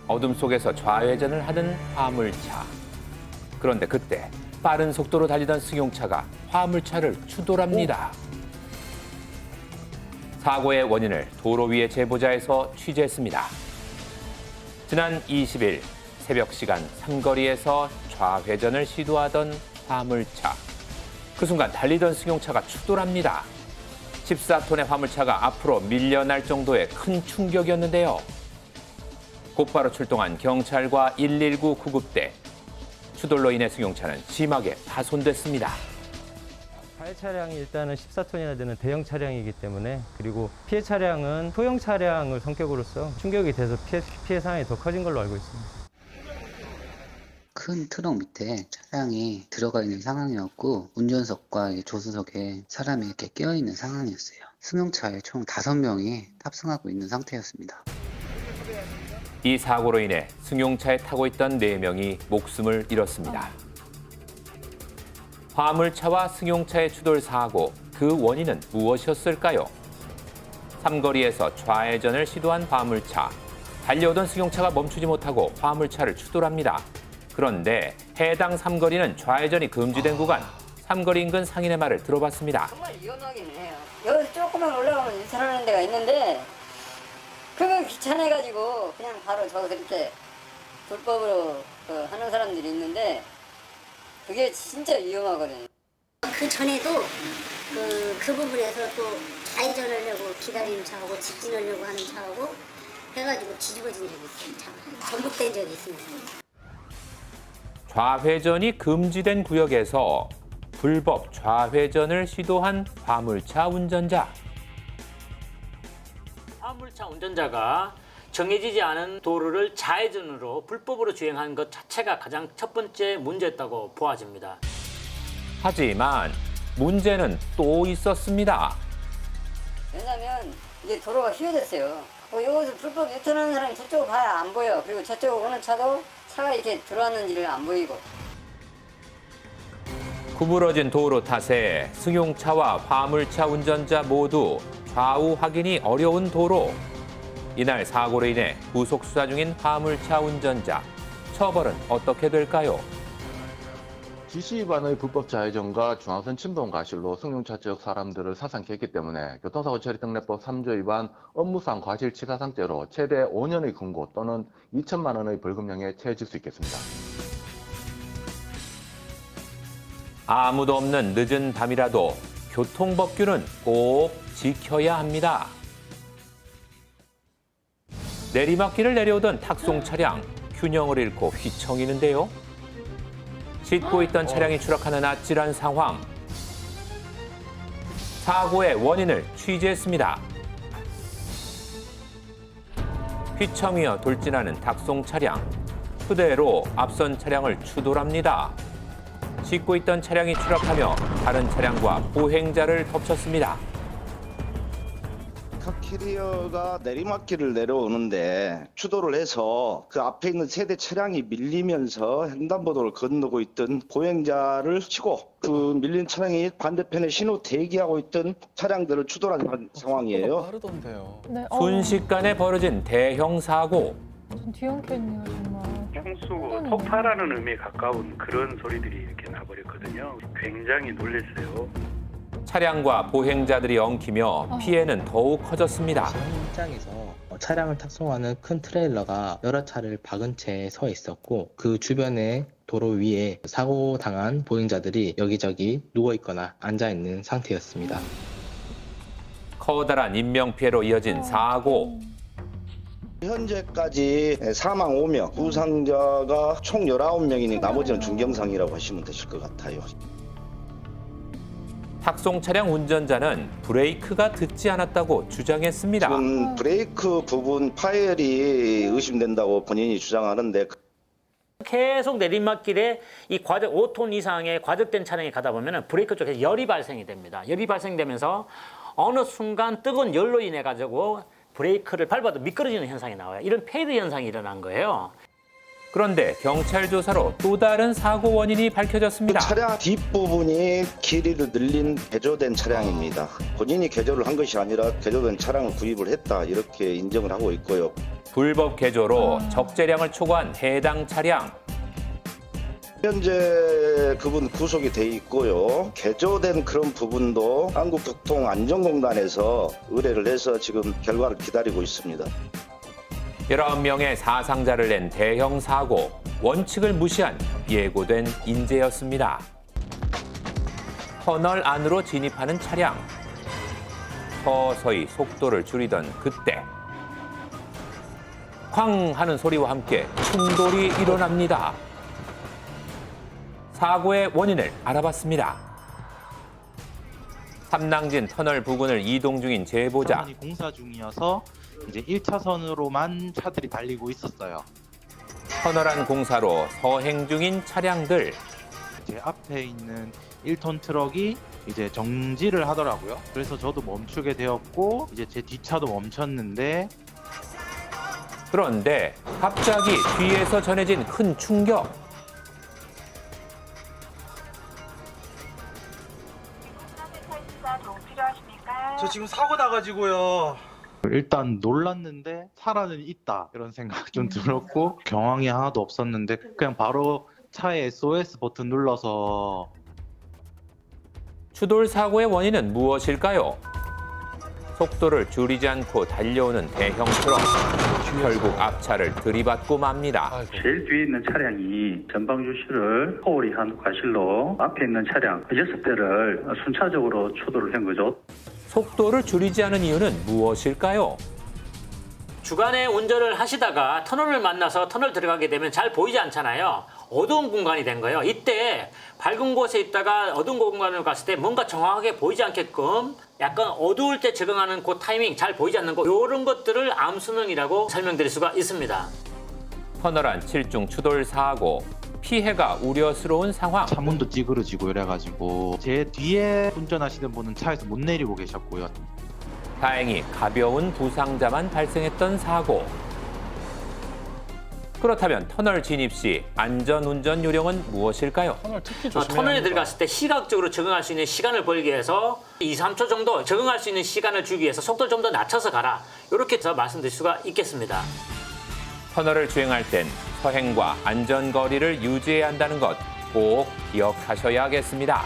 어둠 속에서 좌회전을 하는 화물차. 그런데 그때 빠른 속도로 달리던 승용차가 화물차를 추돌합니다. 사고의 원인을 도로 위의 제보자에서 취재했습니다. 지난 20일 새벽 시간 삼거리에서 좌회전을 시도하던 화물차. 그 순간 달리던 승용차가 추돌합니다. 14톤의 화물차가 앞으로 밀려날 정도의 큰 충격이었는데요. 곧바로 출동한 경찰과 119 구급대. 추돌로 인해 승용차는 심하게 파손됐습니다. 가해 차량이 일단은 14톤이나 되는 대형 차량이기 때문에, 그리고 피해 차량은 소형 차량을 성격으로서 충격이 돼서 피해 상황이 더 커진 걸로 알고 있습니다. 큰 트럭 밑에 차량이 들어가 있는 상황이었고, 운전석과 조수석에 사람이 이렇게 끼어있는 상황이었어요. 승용차에 총 5명이 탑승하고 있는 상태였습니다. 이 사고로 인해 승용차에 타고 있던 4명이 목숨을 잃었습니다. 화물차와 승용차의 추돌 사고, 그 원인은 무엇이었을까요? 삼거리에서 좌회전을 시도한 화물차. 달려오던 승용차가 멈추지 못하고 화물차를 추돌합니다. 그런데 해당 삼거리는 좌회전이 금지된 구간. 삼거리 인근 상인의 말을 들어봤습니다. 정말 위험하긴 해요. 여기 조금만 올라가면 유턴하는 데가 있는데 그거 귀찮아가지고 그냥 바로 저기서 이렇게 불법으로 하는 사람들이 있는데 그게 진짜 위험하거든요. 그 전에도 그 부분에서 또 좌회전을 하려고 기다리는 차하고 직진하려고 하는 차하고 해가지고 뒤집어진 적이 있어요. 차가 전복된 적이 있습니다. 좌회전이 금지된 구역에서 불법 좌회전을 시도한 화물차 운전자. 화물차 운전자가 정해지지 않은 도로를 좌회전으로 불법으로 주행한 것 자체가 가장 첫 번째 문제였다고 보아집니다. 하지만 문제는 또 있었습니다. 왜냐면 이제 도로가 휘어졌어요. 여기서 불법 유턴하는 사람이 저쪽을 봐야 안 보여. 그리고 저쪽으로 오는 차도 차가 이렇게 들어왔는지를 안 보이고. 구부러진 도로 탓에 승용차와 화물차 운전자 모두 좌우 확인이 어려운 도로. 이날 사고로 인해 구속 수사 중인 화물차 운전자. 처벌은 어떻게 될까요? 지시 위반의 불법 좌회전과 중앙선 침범 과실로 승용차 지역 사람들을 사상케 했기 때문에 교통사고 처리특례법 3조 위반 업무상 과실치사상죄로 최대 5년의 금고 또는 2천만 원의 벌금형에 처해질 수 있겠습니다. 아무도 없는 늦은 밤이라도 교통법규는 꼭 지켜야 합니다. 내리막길을 내려오던 탁송 차량, 균형을 잃고 휘청이는데요. 싣고 있던 차량이 추락하는 아찔한 상황. 사고의 원인을 취재했습니다. 휘청이어 돌진하는 탁송 차량. 그대로 앞선 차량을 추돌합니다. 싣고 있던 차량이 추락하며 다른 차량과 보행자를 덮쳤습니다. 카캐리어가 내리막길을 내려오는데 추돌을 해서 그 앞에 있는 세대 차량이 밀리면서 횡단보도를 건너고 있던 보행자를 치고 그 밀린 차량이 반대편에 신호 대기하고 있던 차량들을 추돌한 상황이에요. 빠르던데요. 네, 순식간에 벌어진 대형 사고. 전 뒤엉켰네요, 정말. 총수고 폭파라는 의미에 가까운 그런 소리들이 이렇게 나버렸거든요. 굉장히 놀랐어요. 차량과 보행자들이 엉키며 피해는 더욱 커졌습니다. 현장에서 차량을 탑승하는 큰 트레일러가 여러 차를 박은 채 서 있었고, 그 주변에 도로 위에 사고 당한 보행자들이 여기저기 누워 있거나 앉아 있는 상태였습니다. 커다란 인명피해로 이어진 사고. 현재까지 사망 5명, 부상자가 총 19명이니 나머지는 중경상이라고 하시면 되실 것 같아요. 탁송 차량 운전자는 브레이크가 듣지 않았다고 주장했습니다. 지금 브레이크 부분 파열이 의심된다고 본인이 주장하는데 계속 내리막길에 이 5톤 이상의 과적된 차량이 가다 보면 브레이크 쪽에서 열이 발생이 됩니다. 열이 발생되면서 어느 순간 뜨거운 열로 인해 가지고 브레이크를 밟아도 미끄러지는 현상이 나와요. 이런 페이드 현상이 일어난 거예요. 그런데 경찰 조사로 또 다른 사고 원인이 밝혀졌습니다. 차량 뒷부분이 길이를 늘린 개조된 차량입니다. 본인이 개조를 한 것이 아니라 개조된 차량을 구입을 했다 이렇게 인정을 하고 있고요. 불법 개조로 적재량을 초과한 해당 차량. 현재 그분 구속이 돼 있고요. 개조된 그런 부분도 한국교통안전공단에서 의뢰를 해서 지금 결과를 기다리고 있습니다. 19명의 사상자를 낸 대형 사고, 원칙을 무시한 예고된 인재였습니다. 터널 안으로 진입하는 차량. 서서히 속도를 줄이던 그때 쾅 하는 소리와 함께 충돌이 일어납니다. 사고의 원인을 알아봤습니다. 삼낭진 터널 부근을 이동 중인 제보자. 터널이 공사 중이어서 이제 1차선으로만 차들이 달리고 있었어요. 터널 안 공사로 서행 중인 차량들. 제 앞에 있는 1톤 트럭이 이제 정지를 하더라고요. 그래서 저도 멈추게 되었고 이제 제 뒷차도 멈췄는데 그런데 갑자기 뒤에서 전해진 큰 충격. 저 지금 사고 나가지고요. 일단 놀랐는데 살아는 있다 이런 생각 좀 들었고 경황이 하나도 없었는데 그냥 바로 차에 SOS 버튼 눌러서. 추돌 사고의 원인은 무엇일까요? 속도를 줄이지 않고 달려오는 대형 트럭. 결국 앞차를 들이받고 맙니다. 제일 뒤에 있는 차량이 전방 주시를 포홀이한 과실로 앞에 있는 차량 6대를 순차적으로 추돌을 한 거죠. 속도를 줄이지 않은 이유는 무엇일까요? 주간에 운전을 하시다가 터널을 만나서 터널 들어가게 되면 잘 보이지 않잖아요. 어두운 공간이 된 거예요. 이때 밝은 곳에 있다가 어두운 공간으로 갔을 때 뭔가 정확하게 보이지 않게끔 약간 어두울 때 적응하는 그 타이밍, 잘 보이지 않는 거, 이런 것들을 암순응이라고 설명드릴 수가 있습니다. 터널 안 7중 추돌 사고. 피해가 우려스러운 상황. 차문도 찌그러지고 이래가지고 제 뒤에 운전하시는 분은 차에서 못 내리고 계셨고요. 다행히 가벼운 부상자만 발생했던 사고. 그렇다면 터널 진입 시 안전운전 요령은 무엇일까요? 터널에 들어갔을 때 시각적으로 적응할 수 있는 시간을 벌기 위해서 2, 3초 정도 적응할 수 있는 시간을 주기 위해서 속도를 좀 더 낮춰서 가라. 이렇게 해서 말씀드릴 수가 있겠습니다. 터널을 주행할 땐 서행과 안전거리를 유지해야 한다는 것 꼭 기억하셔야겠습니다.